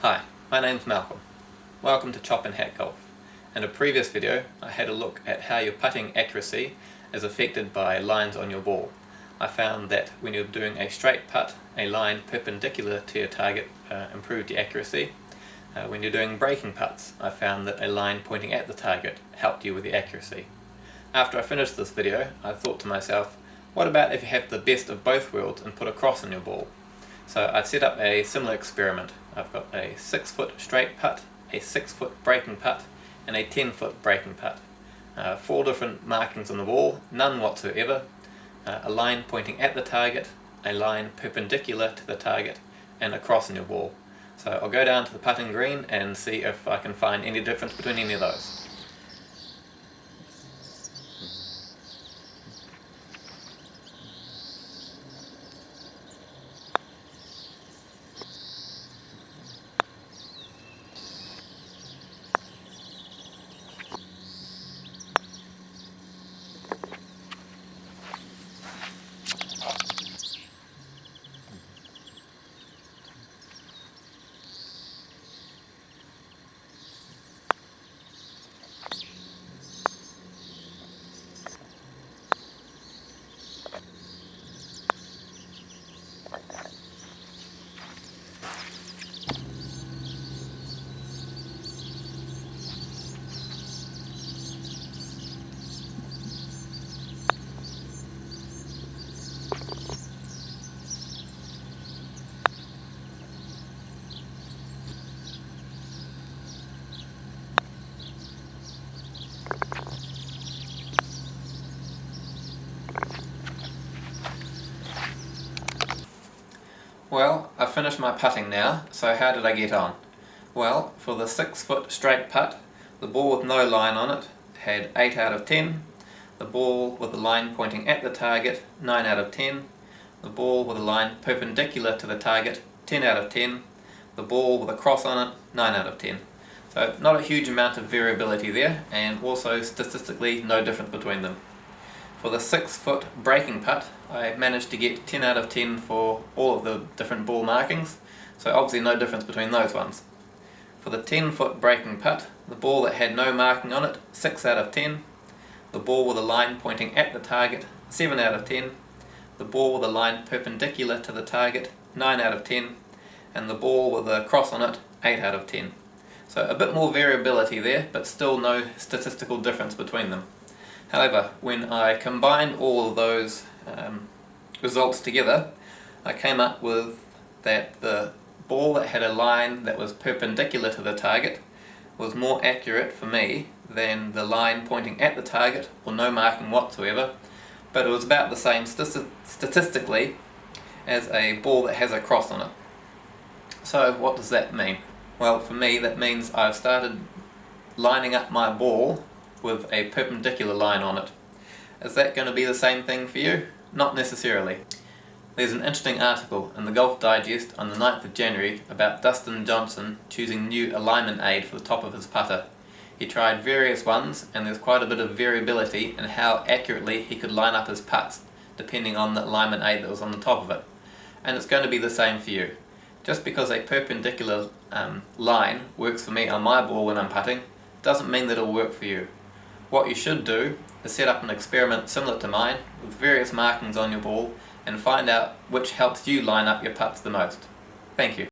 Hi, my name's Malcolm. Welcome to Chop and Hat Golf. In a previous video I had a look at how your putting accuracy is affected by lines on your ball. I found that when you're doing a straight putt, a line perpendicular to your target improved your accuracy. When you're doing breaking putts, I found that a line pointing at the target helped you with the accuracy. After I finished this video, I thought to myself, what about if you have the best of both worlds and put a cross on your ball? So I set up a similar experiment. I've got a 6-foot straight putt, a 6-foot breaking putt, and a 10-foot breaking putt. 4 different markings on the ball, none whatsoever, a line pointing at the target, a line perpendicular to the target, and a cross on your ball. So I'll go down to the putting green and see if I can find any difference between any of those. Well, I've finished my putting now, so how did I get on? Well, for the 6-foot straight putt, the ball with no line on it had 8 out of 10, the ball with the line pointing at the target, 9 out of 10, the ball with a line perpendicular to the target, 10 out of 10, the ball with a cross on it, 9 out of 10. So not a huge amount of variability there, and also statistically no difference between them. For the 6-foot breaking putt, I managed to get 10 out of 10 for all of the different ball markings, so obviously no difference between those ones. For the 10-foot breaking putt, the ball that had no marking on it, 6 out of 10. The ball with a line pointing at the target, 7 out of 10. The ball with a line perpendicular to the target, 9 out of 10. And the ball with a cross on it, 8 out of 10. So a bit more variability there, but still no statistical difference between them. However, when I combined all of those results together, I came up with that the ball that had a line that was perpendicular to the target was more accurate for me than the line pointing at the target or no marking whatsoever, but it was about the same statistically as a ball that has a cross on it. So what does that mean? Well, for me that means I've started lining up my ball with a perpendicular line on it. Is that going to be the same thing for you? Not necessarily. There's an interesting article in the Golf Digest on the 9th of January about Dustin Johnson choosing new alignment aid for the top of his putter. He tried various ones and there's quite a bit of variability in how accurately he could line up his putts depending on the alignment aid that was on the top of it. And it's going to be the same for you. Just because a perpendicular line works for me on my ball when I'm putting doesn't mean that it'll work for you. What you should do is set up an experiment similar to mine with various markings on your ball and find out which helps you line up your putts the most. Thank you.